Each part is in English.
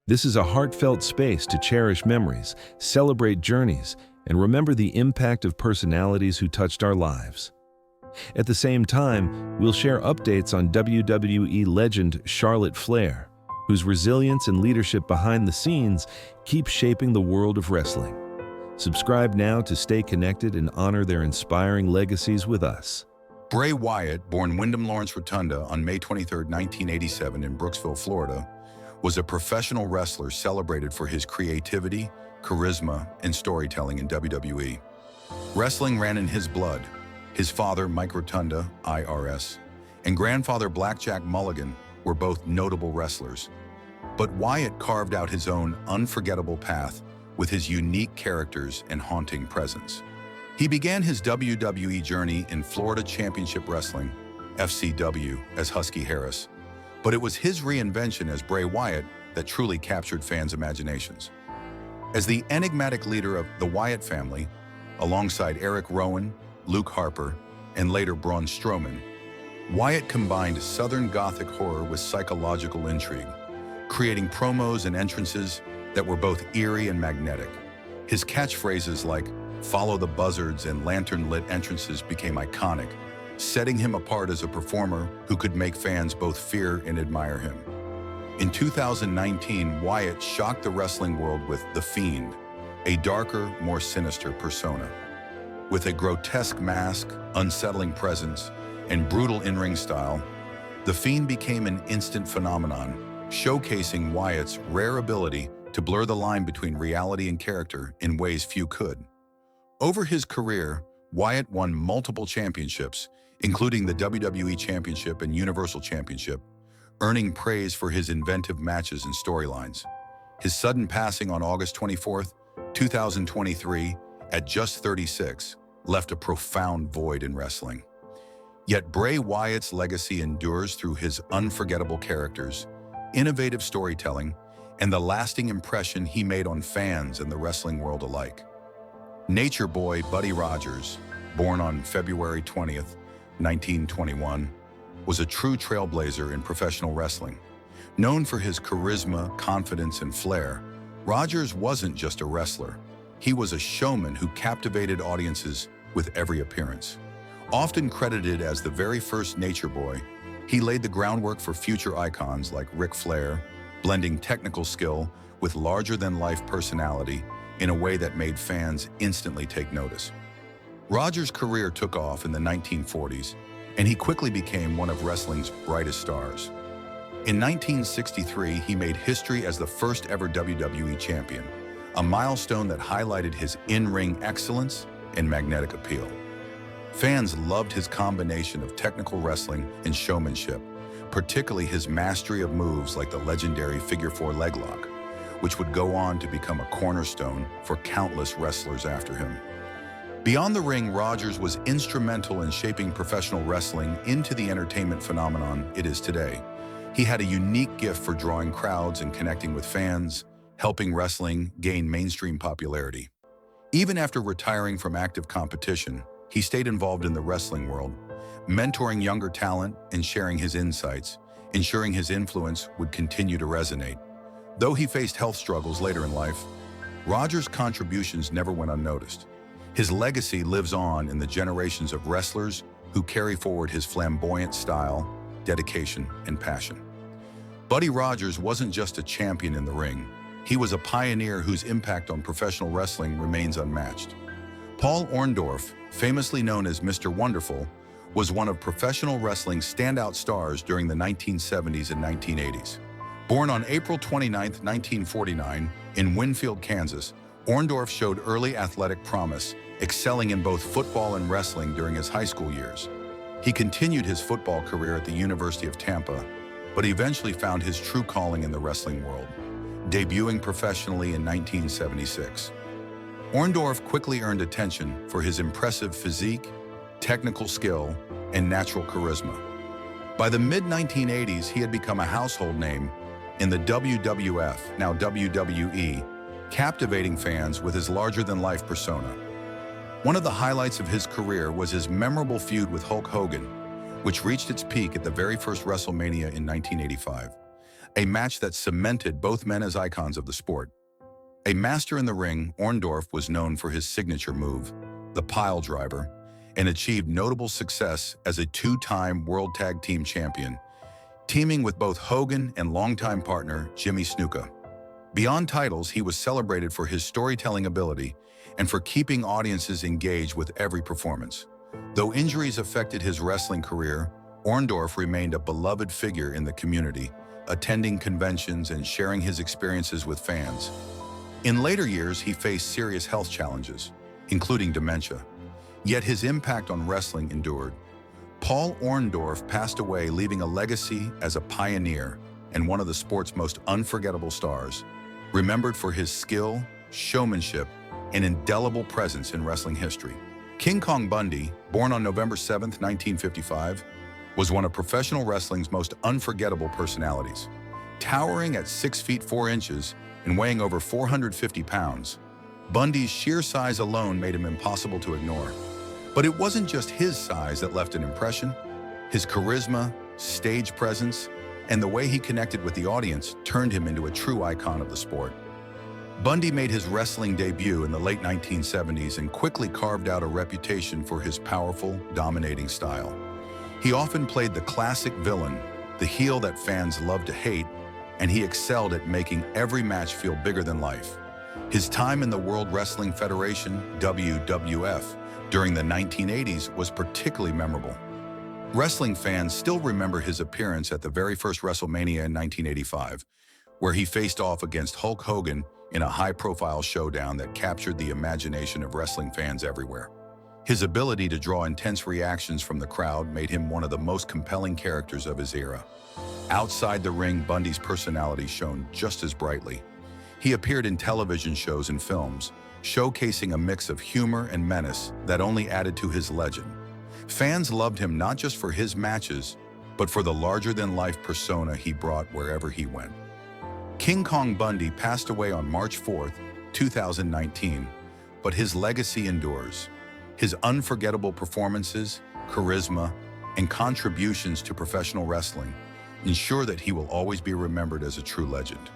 This is a heartfelt space to cherish memories, celebrate journeys, and remember the impact of personalities who touched our lives. At the same time, we'll share updates on WWE legend Charlotte Flair, whose resilience and leadership behind the scenes keep shaping the world of wrestling. Subscribe now to stay connected and honor their inspiring legacies with us. Bray Wyatt, born Windham Rotunda on May 23, 1987 in Brooksville, Florida, was a professional wrestler celebrated for his creativity, charisma, and storytelling in WWE. Wrestling ran in his blood. His father, Mike Rotunda, IRS, and grandfather Blackjack Mulligan were both notable wrestlers. But Wyatt carved out his own unforgettable path with his unique characters and haunting presence. He began his WWE journey in Florida Championship Wrestling, FCW, as Husky Harris. But it was his reinvention as Bray Wyatt that truly captured fans' imaginations. As the enigmatic leader of the Wyatt family, alongside Eric Rowan, Luke Harper, and later Braun Strowman, Wyatt combined Southern Gothic horror with psychological intrigue, creating promos and entrances that were both eerie and magnetic. His catchphrases like "Follow the Buzzards" and lantern-lit entrances became iconic, setting him apart as a performer who could make fans both fear and admire him. In 2019, Wyatt shocked the wrestling world with The Fiend, a darker, more sinister persona. With a grotesque mask, unsettling presence, and brutal in-ring style, The Fiend became an instant phenomenon, showcasing Wyatt's rare ability to blur the line between reality and character in ways few could. Over his career, Wyatt won multiple championships, including the WWE Championship and Universal Championship, earning praise for his inventive matches and storylines. His sudden passing on August 24, 2023, at just 36, left a profound void in wrestling. Yet Bray Wyatt's legacy endures through his unforgettable characters, innovative storytelling, and the lasting impression he made on fans and the wrestling world alike. Nature Boy Buddy Rogers, born on February 20th, 1921, was a true trailblazer in professional wrestling. Known for his charisma, confidence, and flair, Rogers wasn't just a wrestler. He was a showman who captivated audiences with every appearance. Often credited as the very first Nature Boy, he laid the groundwork for future icons like Ric Flair, blending technical skill with larger-than-life personality in a way that made fans instantly take notice. Rogers' career took off in the 1940s, and he quickly became one of wrestling's brightest stars. In 1963, he made history as the first ever WWE Champion, a milestone that highlighted his in-ring excellence and magnetic appeal. Fans loved his combination of technical wrestling and showmanship, particularly his mastery of moves like the legendary Figure 4 leg lock, which would go on to become a cornerstone for countless wrestlers after him. Beyond the ring, Rogers was instrumental in shaping professional wrestling into the entertainment phenomenon it is today. He had a unique gift for drawing crowds and connecting with fans, helping wrestling gain mainstream popularity. Even after retiring from active competition, he stayed involved in the wrestling world, mentoring younger talent and sharing his insights, ensuring his influence would continue to resonate. Though he faced health struggles later in life, Rogers' contributions never went unnoticed. His legacy lives on in the generations of wrestlers who carry forward his flamboyant style, dedication, and passion. Buddy Rogers wasn't just a champion in the ring. He was a pioneer whose impact on professional wrestling remains unmatched. Paul Orndorff, famously known as Mr. Wonderful, was one of professional wrestling's standout stars during the 1970s and 1980s. Born on April 29, 1949, in Winfield, Kansas, Orndorff showed early athletic promise, excelling in both football and wrestling during his high school years. He continued his football career at the University of Tampa, but eventually found his true calling in the wrestling world, debuting professionally in 1976. Orndorff quickly earned attention for his impressive physique, technical skill, and natural charisma. By the mid-1980s, he had become a household name in the WWF, now WWE, captivating fans with his larger-than-life persona. One of the highlights of his career was his memorable feud with Hulk Hogan, which reached its peak at the very first WrestleMania in 1985. a match that cemented both men as icons of the sport. A master in the ring, Orndorff was known for his signature move, the pile driver, and achieved notable success as a two-time World Tag Team Champion, teaming with both Hogan and longtime partner Jimmy Snuka. Beyond titles, he was celebrated for his storytelling ability and for keeping audiences engaged with every performance. Though injuries affected his wrestling career, Orndorff remained a beloved figure in the community, attending conventions and sharing his experiences with fans. In later years, he faced serious health challenges, including dementia. Yet his impact on wrestling endured. Paul Orndorff passed away, leaving a legacy as a pioneer and one of the sport's most unforgettable stars, remembered for his skill, showmanship, and indelible presence in wrestling history. King Kong Bundy, born on November 7, 1955, was one of professional wrestling's most unforgettable personalities. Towering at 6 feet 4 inches and weighing over 450 pounds, Bundy's sheer size alone made him impossible to ignore. But it wasn't just his size that left an impression. His charisma, stage presence, and the way he connected with the audience turned him into a true icon of the sport. Bundy made his wrestling debut in the late 1970s and quickly carved out a reputation for his powerful, dominating style. He often played the classic villain, the heel that fans loved to hate, and he excelled at making every match feel bigger than life. His time in the World Wrestling Federation, WWF, during the 1980s was particularly memorable. Wrestling fans still remember his appearance at the very first WrestleMania in 1985, where he faced off against Hulk Hogan in a high-profile showdown that captured the imagination of wrestling fans everywhere. His ability to draw intense reactions from the crowd made him one of the most compelling characters of his era. Outside the ring, Bundy's personality shone just as brightly. He appeared in television shows and films, showcasing a mix of humor and menace that only added to his legend. Fans loved him not just for his matches, but for the larger-than-life persona he brought wherever he went. King Kong Bundy passed away on March 4, 2019, but his legacy endures. His unforgettable performances, charisma, and contributions to professional wrestling ensure that he will always be remembered as a true legend.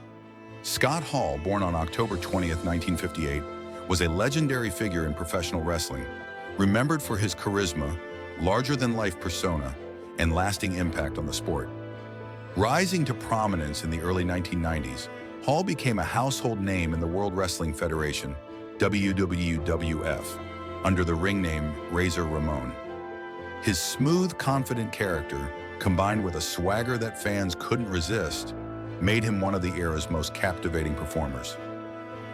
Scott Hall, born on October 20, 1958, was a legendary figure in professional wrestling, remembered for his charisma, larger-than-life persona, and lasting impact on the sport. Rising to prominence in the early 1990s, Hall became a household name in the World Wrestling Federation, WWF, under the ring name Razor Ramon. His smooth, confident character, combined with a swagger that fans couldn't resist, made him one of the era's most captivating performers.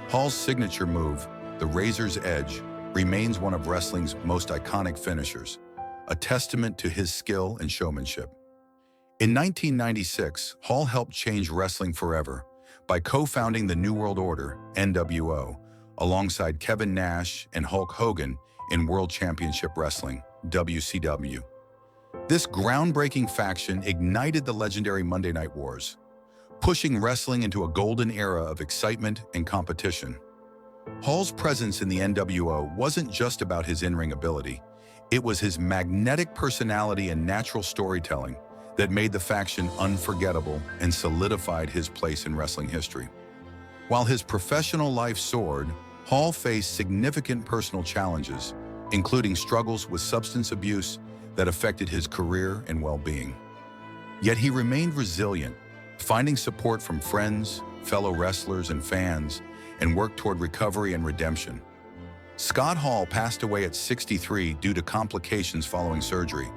Hall's signature move, the Razor's Edge, remains one of wrestling's most iconic finishers, a testament to his skill and showmanship. In 1996, Hall helped change wrestling forever by co-founding the New World Order, NWO, alongside Kevin Nash and Hulk Hogan in World Championship Wrestling, WCW. This groundbreaking faction ignited the legendary Monday Night Wars, pushing wrestling into a golden era of excitement and competition. Hall's presence in the NWO wasn't just about his in-ring ability. It was his magnetic personality and natural storytelling that made the faction unforgettable and solidified his place in wrestling history. While his professional life soared, Hall faced significant personal challenges, including struggles with substance abuse that affected his career and well-being. Yet he remained resilient, finding support from friends, fellow wrestlers, and fans, and worked toward recovery and redemption. Scott Hall passed away at 63 due to complications following surgery,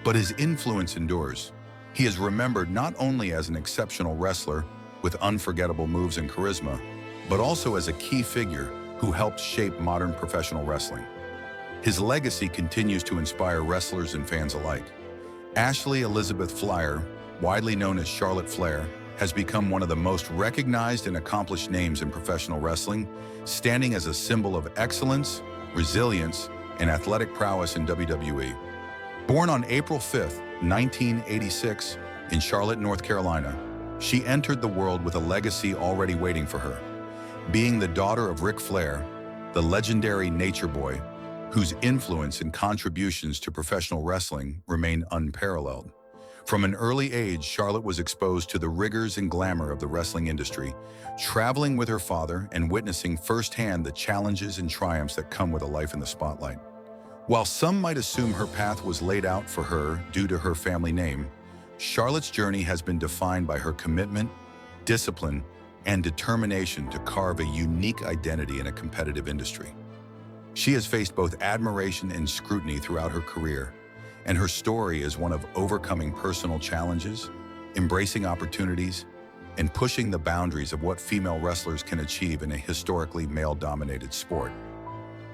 but his influence endures. He is remembered not only as an exceptional wrestler with unforgettable moves and charisma, but also as a key figure who helped shape modern professional wrestling. His legacy continues to inspire wrestlers and fans alike. Ashley Elizabeth Flair, widely known as Charlotte Flair, has become one of the most recognized and accomplished names in professional wrestling, standing as a symbol of excellence, resilience, and athletic prowess in WWE. Born on April 5, 1986, in Charlotte, North Carolina, she entered the world with a legacy already waiting for her. Being the daughter of Ric Flair, the legendary Nature Boy, whose influence and contributions to professional wrestling remain unparalleled. From an early age, Charlotte was exposed to the rigors and glamour of the wrestling industry, traveling with her father and witnessing firsthand the challenges and triumphs that come with a life in the spotlight. While some might assume her path was laid out for her due to her family name, Charlotte's journey has been defined by her commitment, discipline, and determination to carve a unique identity in a competitive industry. She has faced both admiration and scrutiny throughout her career, and her story is one of overcoming personal challenges, embracing opportunities, and pushing the boundaries of what female wrestlers can achieve in a historically male-dominated sport.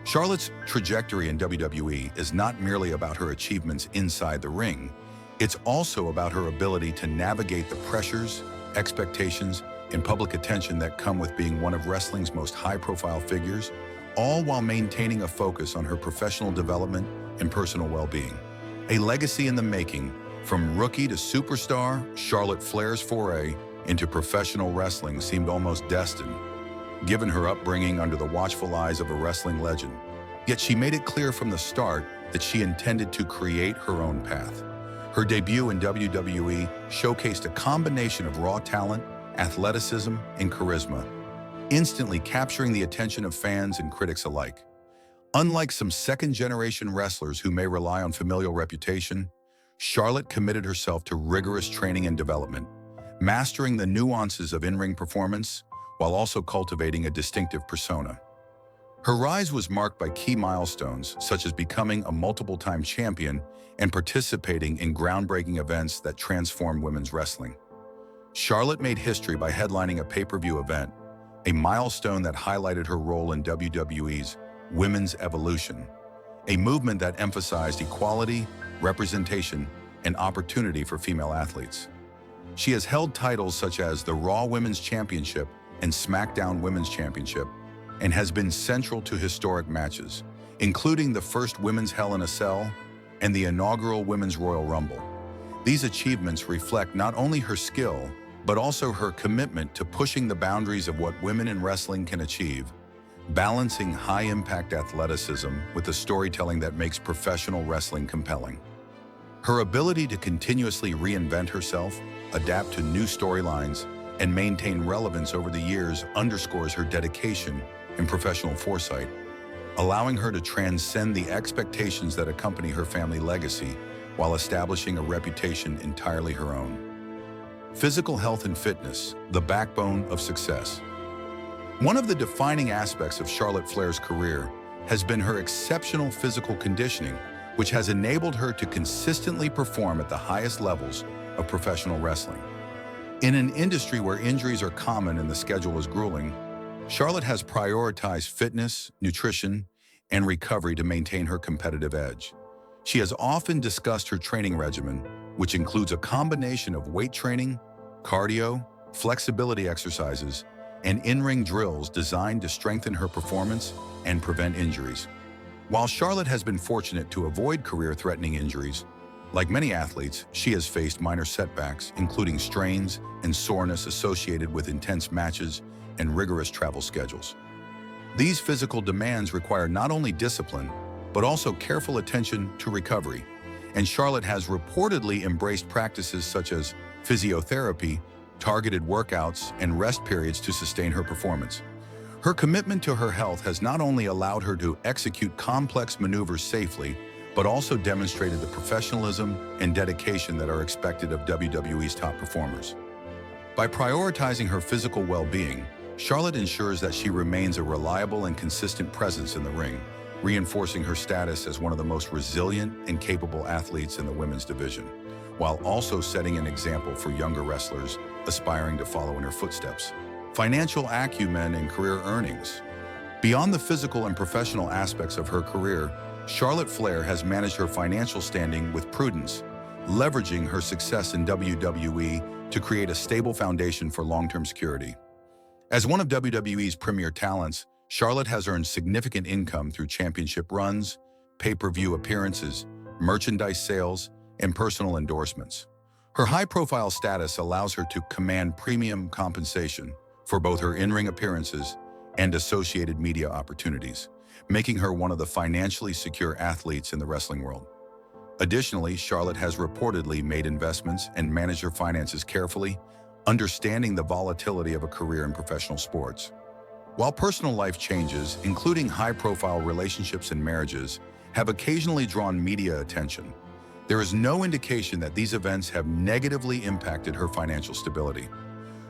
Charlotte's trajectory in WWE is not merely about her achievements inside the ring, it's also about her ability to navigate the pressures, expectations, and public attention that come with being one of wrestling's most high-profile figures, all while maintaining a focus on her professional development and personal well-being. A legacy in the making, from rookie to superstar, Charlotte Flair's foray into professional wrestling seemed almost destined, given her upbringing under the watchful eyes of a wrestling legend. Yet she made it clear from the start that she intended to create her own path. Her debut in WWE showcased a combination of raw talent, athleticism, and charisma, instantly capturing the attention of fans and critics alike. Unlike some second-generation wrestlers who may rely on familial reputation, Charlotte committed herself to rigorous training and development, mastering the nuances of in-ring performance while also cultivating a distinctive persona. Her rise was marked by key milestones, such as becoming a multiple-time champion and participating in groundbreaking events that transformed women's wrestling. Charlotte made history by headlining a pay-per-view event, a milestone that highlighted her role in WWE's women's evolution, a movement that emphasized equality, representation, and opportunity for female athletes. She has held titles such as the Raw Women's Championship and SmackDown Women's Championship, and has been central to historic matches, including the first Women's Hell in a Cell and the inaugural Women's Royal Rumble. These achievements reflect not only her skill, but also her commitment to pushing the boundaries of what women in wrestling can achieve, balancing high-impact athleticism with the storytelling that makes professional wrestling compelling. Her ability to continuously reinvent herself, adapt to new storylines, and maintain relevance over the years underscores her dedication and professional foresight, allowing her to transcend the expectations that accompany her family legacy while establishing a reputation entirely her own. Physical health and fitness, the backbone of success. One of the defining aspects of Charlotte Flair's career has been her exceptional physical conditioning, which has enabled her to consistently perform at the highest levels of professional wrestling. In an industry where injuries are common and the schedule is grueling, Charlotte has prioritized fitness, nutrition, and recovery to maintain her competitive edge. She has often discussed her training regimen, which includes a combination of weight training, cardio, flexibility exercises, and in-ring drills designed to strengthen her performance and prevent injuries. While Charlotte has been fortunate to avoid career-threatening injuries, like many athletes, she has faced minor setbacks, including strains and soreness associated with intense matches and rigorous travel schedules. These physical demands require not only discipline, but also careful attention to recovery, and Charlotte has reportedly embraced practices such as physiotherapy, targeted workouts, and rest periods to sustain her performance. Her commitment to her health has not only allowed her to execute complex maneuvers safely, but also demonstrated the professionalism and dedication that are expected of WWE's top performers. By prioritizing her physical well-being, Charlotte ensures that she remains a reliable and consistent presence in the ring, reinforcing her status as one of the most resilient and capable athletes in the women's division, while also setting an example for younger wrestlers aspiring to follow in her footsteps. Financial acumen and career earnings. Beyond the physical and professional aspects of her career, Charlotte Flair has managed her financial standing with prudence, leveraging her success in WWE to create a stable foundation for long-term security. As one of WWE's premier talents, Charlotte has earned significant income through championship runs, pay-per-view appearances, merchandise sales, and personal endorsements. Her high-profile status allows her to command premium compensation for both her in-ring appearances and associated media opportunities, making her one of the financially secure athletes in the wrestling world. Additionally, Charlotte has reportedly made investments and managed her finances carefully, understanding the volatility of a career in professional sports. While personal life changes, including high-profile relationships and marriages, have occasionally drawn media attention, there is no indication that these events have negatively impacted her financial stability.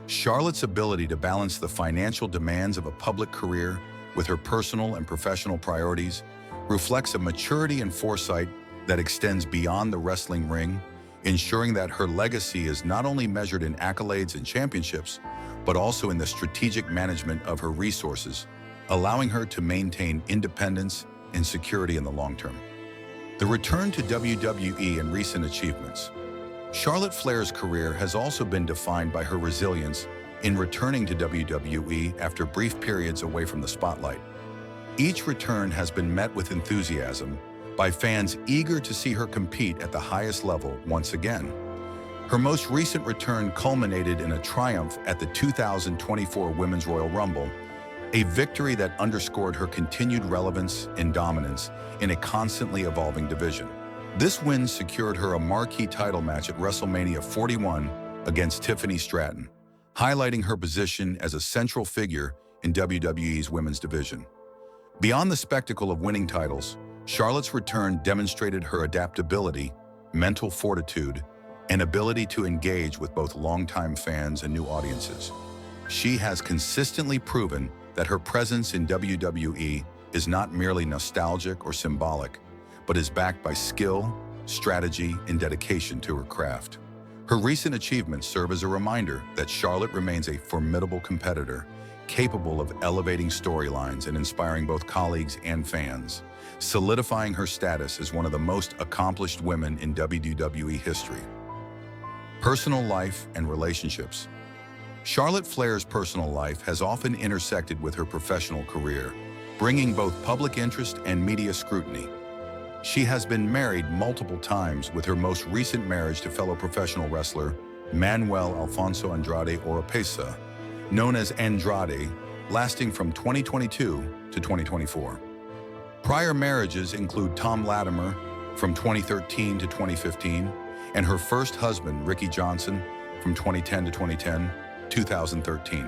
Charlotte's ability to balance the financial demands of a public career with her personal and professional priorities reflects a maturity and foresight that extends beyond the wrestling ring, ensuring that her legacy is not only measured in accolades and championships, but also in the strategic management of her resources, allowing her to maintain independence and security in the long term. The return to WWE and recent achievements. Charlotte Flair's career has also been defined by her resilience in returning to WWE after brief periods away from the spotlight. Each return has been met with enthusiasm by fans eager to see her compete at the highest level once again. Her most recent return culminated in a triumph at the 2024 Women's Royal Rumble, a victory that underscored her continued relevance and dominance in a constantly evolving division. This win secured her a marquee title match at WrestleMania 41 against Tiffany Stratton, highlighting her position as a central figure in WWE's women's division. Beyond the spectacle of winning titles, Charlotte's return demonstrated her adaptability, mental fortitude, and ability to engage with both longtime fans and new audiences. She has consistently proven that her presence in WWE is not merely nostalgic or symbolic, but is backed by skill, strategy, and dedication to her craft. Her recent achievements serve as a reminder that Charlotte remains a formidable competitor, capable of elevating storylines and inspiring both colleagues and fans, solidifying her status as one of the most accomplished women in WWE history. Personal life and relationships. Charlotte Flair's personal life has often intersected with her professional career, bringing both public interest and media scrutiny. She has been married multiple times, with her most recent marriage to fellow professional wrestler Manuel Alfonso Andrade Oropesa, known as Andrade, lasting from 2022 to 2024. Prior marriages include Tom Latimer from 2013 to 2015, and her first husband, Ricky Johnson, from 2010 to 2013.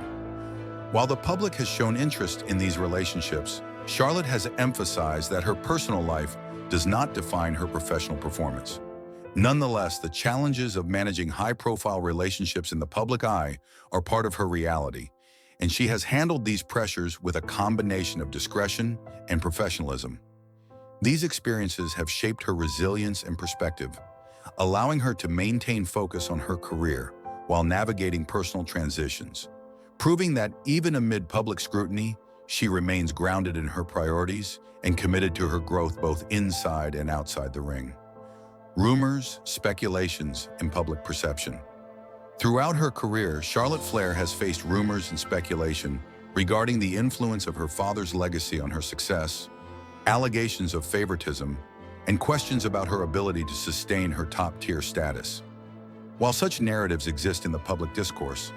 While the public has shown interest in these relationships, Charlotte has emphasized that her personal life does not define her professional performance. Nonetheless, the challenges of managing high-profile relationships in the public eye are part of her reality, and she has handled these pressures with a combination of discretion and professionalism. These experiences have shaped her resilience and perspective, allowing her to maintain focus on her career while navigating personal transitions, proving that even amid public scrutiny, she remains grounded in her priorities and committed to her growth both inside and outside the ring. Rumors, speculations, and public perception. Throughout her career, Charlotte Flair has faced rumors and speculation regarding the influence of her father's legacy on her success, allegations of favoritism, and questions about her ability to sustain her top-tier status. While such narratives exist in the public discourse,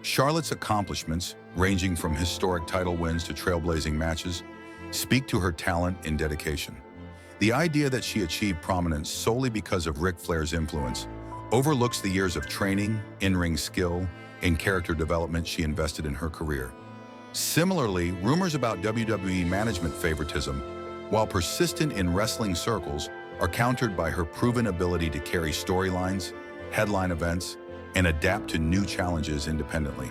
Charlotte's accomplishments, ranging from historic title wins to trailblazing matches, speak to her talent and dedication. The idea that she achieved prominence solely because of Ric Flair's influence overlooks the years of training, in-ring skill, and character development she invested in her career. Similarly, rumors about WWE management favoritism, while persistent in wrestling circles, are countered by her proven ability to carry storylines, headline events, and adapt to new challenges independently.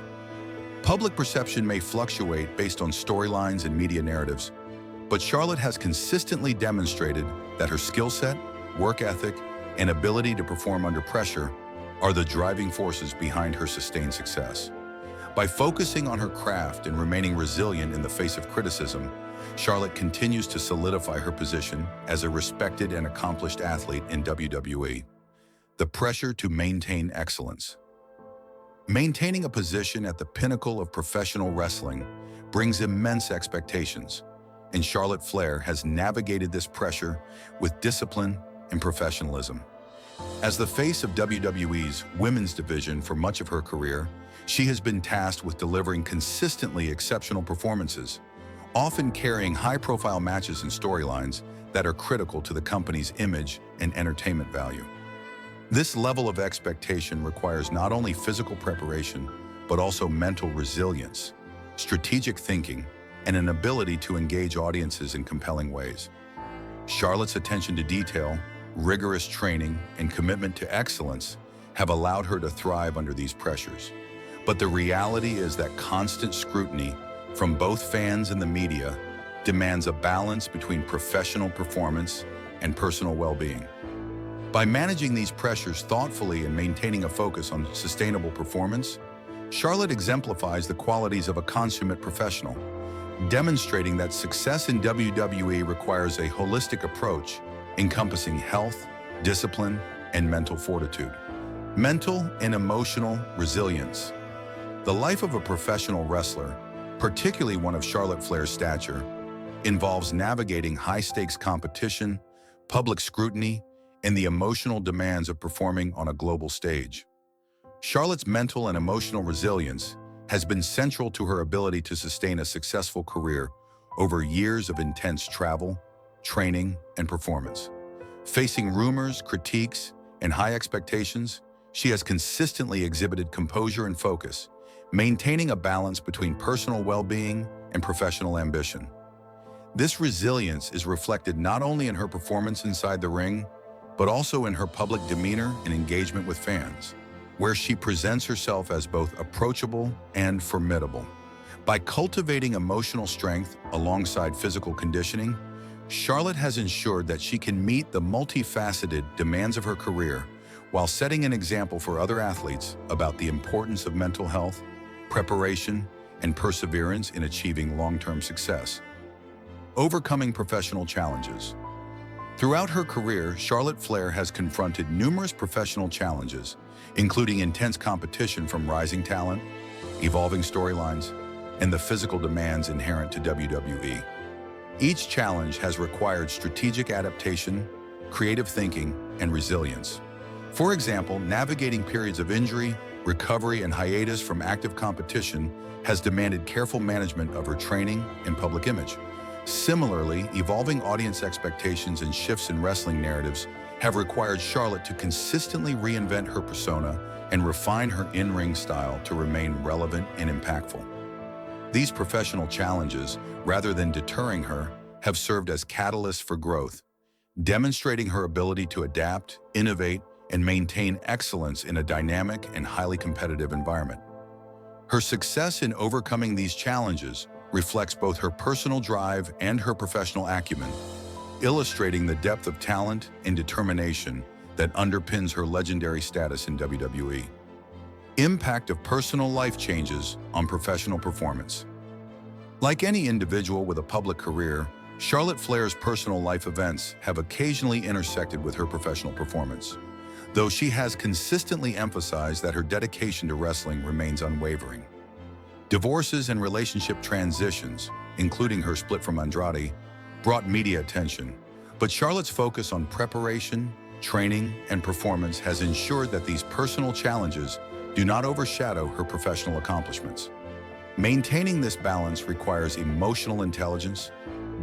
Public perception may fluctuate based on storylines and media narratives, but Charlotte has consistently demonstrated that her skill set, work ethic, and ability to perform under pressure are the driving forces behind her sustained success. By focusing on her craft and remaining resilient in the face of criticism, Charlotte continues to solidify her position as a respected and accomplished athlete in WWE. The pressure to maintain excellence. Maintaining a position at the pinnacle of professional wrestling brings immense expectations, and Charlotte Flair has navigated this pressure with discipline and professionalism. As the face of WWE's women's division for much of her career, she has been tasked with delivering consistently exceptional performances, often carrying high-profile matches and storylines that are critical to the company's image and entertainment value. This level of expectation requires not only physical preparation, but also mental resilience, strategic thinking, and an ability to engage audiences in compelling ways. Charlotte's attention to detail, rigorous training, and commitment to excellence have allowed her to thrive under these pressures. But the reality is that constant scrutiny from both fans and the media demands a balance between professional performance and personal well-being. By managing these pressures thoughtfully and maintaining a focus on sustainable performance, Charlotte exemplifies the qualities of a consummate professional, demonstrating that success in WWE requires a holistic approach encompassing health, discipline, and mental fortitude. Mental and emotional resilience. The life of a professional wrestler, particularly one of Charlotte Flair's stature, involves navigating high-stakes competition, public scrutiny, and the emotional demands of performing on a global stage. Charlotte's mental and emotional resilience has been central to her ability to sustain a successful career over years of intense travel, training, and performance. Facing rumors, critiques, and high expectations, she has consistently exhibited composure and focus, maintaining a balance between personal well-being and professional ambition. This resilience is reflected not only in her performance inside the ring, but also in her public demeanor and engagement with fans, where she presents herself as both approachable and formidable. By cultivating emotional strength alongside physical conditioning, Charlotte has ensured that she can meet the multifaceted demands of her career while setting an example for other athletes about the importance of mental health, preparation, and perseverance in achieving long-term success. Overcoming professional challenges. Throughout her career, Charlotte Flair has confronted numerous professional challenges, including intense competition from rising talent, evolving storylines, and the physical demands inherent to WWE. Each challenge has required strategic adaptation, creative thinking, and resilience. For example, navigating periods of injury, recovery, and hiatus from active competition has demanded careful management of her training and public image. Similarly, evolving audience expectations and shifts in wrestling narratives have required Charlotte to consistently reinvent her persona and refine her in-ring style to remain relevant and impactful. These professional challenges, rather than deterring her, have served as catalysts for growth, demonstrating her ability to adapt, innovate, and maintain excellence in a dynamic and highly competitive environment. Her success in overcoming these challenges reflects both her personal drive and her professional acumen, illustrating the depth of talent and determination that underpins her legendary status in WWE. Impact of personal life changes on professional performance. Like any individual with a public career, Charlotte Flair's personal life events have occasionally intersected with her professional performance, though she has consistently emphasized that her dedication to wrestling remains unwavering. Divorces and relationship transitions, including her split from Andrade, brought media attention, but Charlotte's focus on preparation, training, and performance has ensured that these personal challenges do not overshadow her professional accomplishments. Maintaining this balance requires emotional intelligence,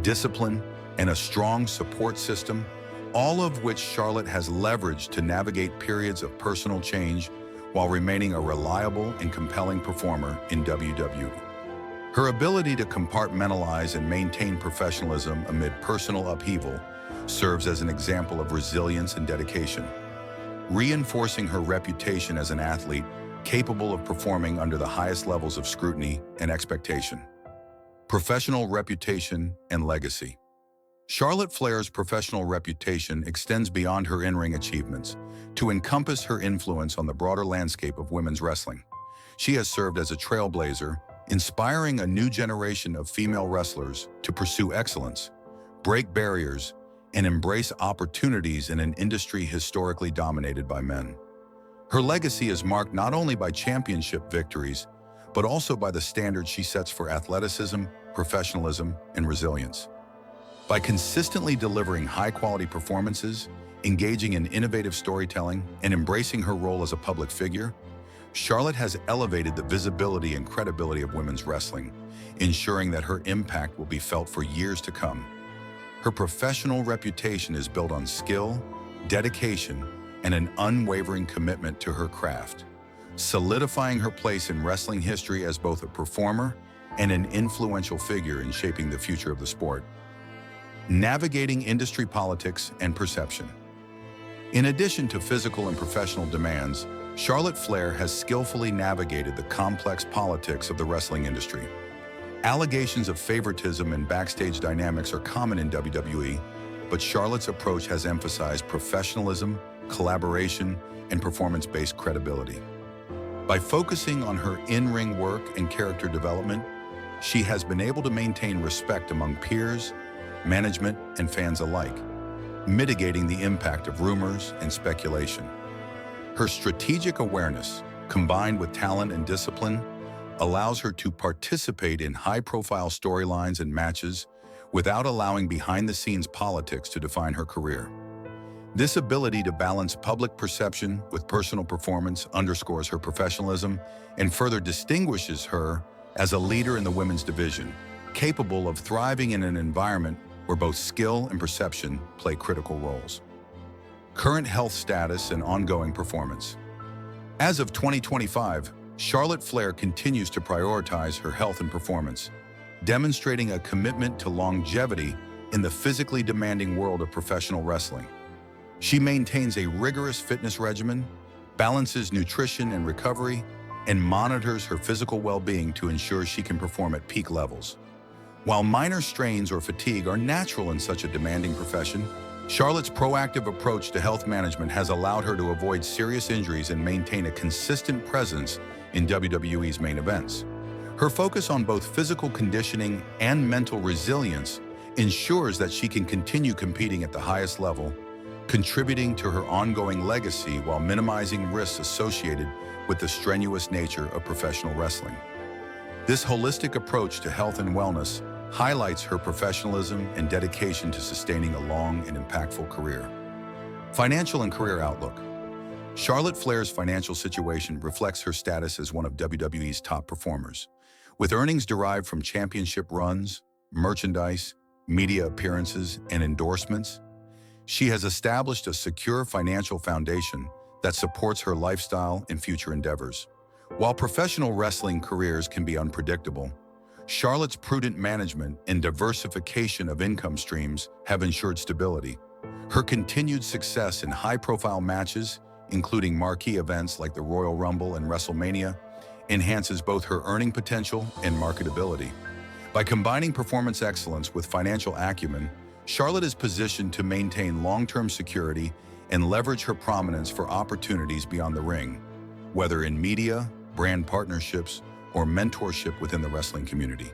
discipline, and a strong support system, all of which Charlotte has leveraged to navigate periods of personal change while remaining a reliable and compelling performer in WWE. Her ability to compartmentalize and maintain professionalism amid personal upheaval serves as an example of resilience and dedication, reinforcing her reputation as an athlete capable of performing under the highest levels of scrutiny and expectation. Professional reputation and legacy. Charlotte Flair's professional reputation extends beyond her in-ring achievements to encompass her influence on the broader landscape of women's wrestling. She has served as a trailblazer, inspiring a new generation of female wrestlers to pursue excellence, break barriers, and embrace opportunities in an industry historically dominated by men. Her legacy is marked not only by championship victories, but also by the standards she sets for athleticism, professionalism, and resilience. By consistently delivering high-quality performances, engaging in innovative storytelling, and embracing her role as a public figure, Charlotte has elevated the visibility and credibility of women's wrestling, ensuring that her impact will be felt for years to come. Her professional reputation is built on skill, dedication, and an unwavering commitment to her craft, solidifying her place in wrestling history as both a performer and an influential figure in shaping the future of the sport. Navigating industry politics and perception. In addition to physical and professional demands, Charlotte Flair has skillfully navigated the complex politics of the wrestling industry. Allegations of favoritism and backstage dynamics are common in WWE, but Charlotte's approach has emphasized professionalism, collaboration, and performance-based credibility. By focusing on her in-ring work and character development, she has been able to maintain respect among peers, management, and fans alike, mitigating the impact of rumors and speculation. Her strategic awareness, combined with talent and discipline, allows her to participate in high-profile storylines and matches without allowing behind-the-scenes politics to define her career. This ability to balance public perception with personal performance underscores her professionalism and further distinguishes her as a leader in the women's division, capable of thriving in an environment where both skill and perception play critical roles. Current health status and ongoing performance. As of 2025, Charlotte Flair continues to prioritize her health and performance, demonstrating a commitment to longevity in the physically demanding world of professional wrestling. She maintains a rigorous fitness regimen, balances nutrition and recovery, and monitors her physical well-being to ensure she can perform at peak levels. While minor strains or fatigue are natural in such a demanding profession, Charlotte's proactive approach to health management has allowed her to avoid serious injuries and maintain a consistent presence in WWE's main events. Her focus on both physical conditioning and mental resilience ensures that she can continue competing at the highest level, contributing to her ongoing legacy while minimizing risks associated with the strenuous nature of professional wrestling. This holistic approach to health and wellness highlights her professionalism and dedication to sustaining a long and impactful career. Financial and career outlook. Charlotte Flair's financial situation reflects her status as one of WWE's top performers. With earnings derived from championship runs, merchandise, media appearances, and endorsements, she has established a secure financial foundation that supports her lifestyle and future endeavors. While professional wrestling careers can be unpredictable, Charlotte's prudent management and diversification of income streams have ensured stability. Her continued success in high-profile matches, including marquee events like the Royal Rumble and WrestleMania, enhances both her earning potential and marketability. By combining performance excellence with financial acumen, Charlotte is positioned to maintain long-term security and leverage her prominence for opportunities beyond the ring, whether in media, brand partnerships, or mentorship within the wrestling community.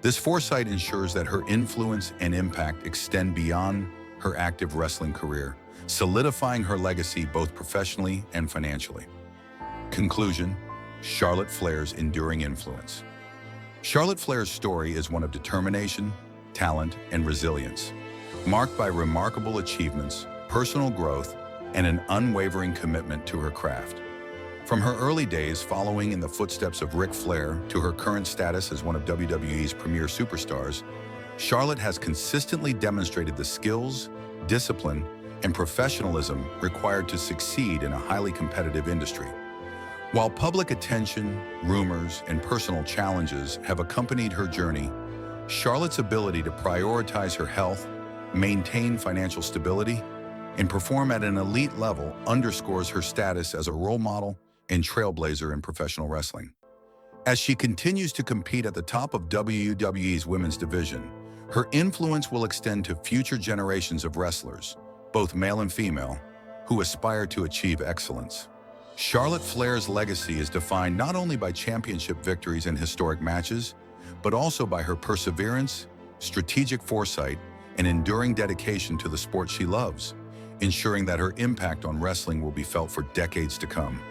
This foresight ensures that her influence and impact extend beyond her active wrestling career, solidifying her legacy both professionally and financially. Conclusion: Charlotte Flair's enduring influence. Charlotte Flair's story is one of determination, talent, and resilience, marked by remarkable achievements, personal growth, and an unwavering commitment to her craft. From her early days following in the footsteps of Ric Flair to her current status as one of WWE's premier superstars, Charlotte has consistently demonstrated the skills, discipline, and professionalism required to succeed in a highly competitive industry. While public attention, rumors, and personal challenges have accompanied her journey, Charlotte's ability to prioritize her health, maintain financial stability, and perform at an elite level underscores her status as a role model and trailblazer in professional wrestling. As she continues to compete at the top of WWE's women's division, her influence will extend to future generations of wrestlers, both male and female, who aspire to achieve excellence. Charlotte Flair's legacy is defined not only by championship victories and historic matches, but also by her perseverance, strategic foresight, and enduring dedication to the sport she loves, ensuring that her impact on wrestling will be felt for decades to come.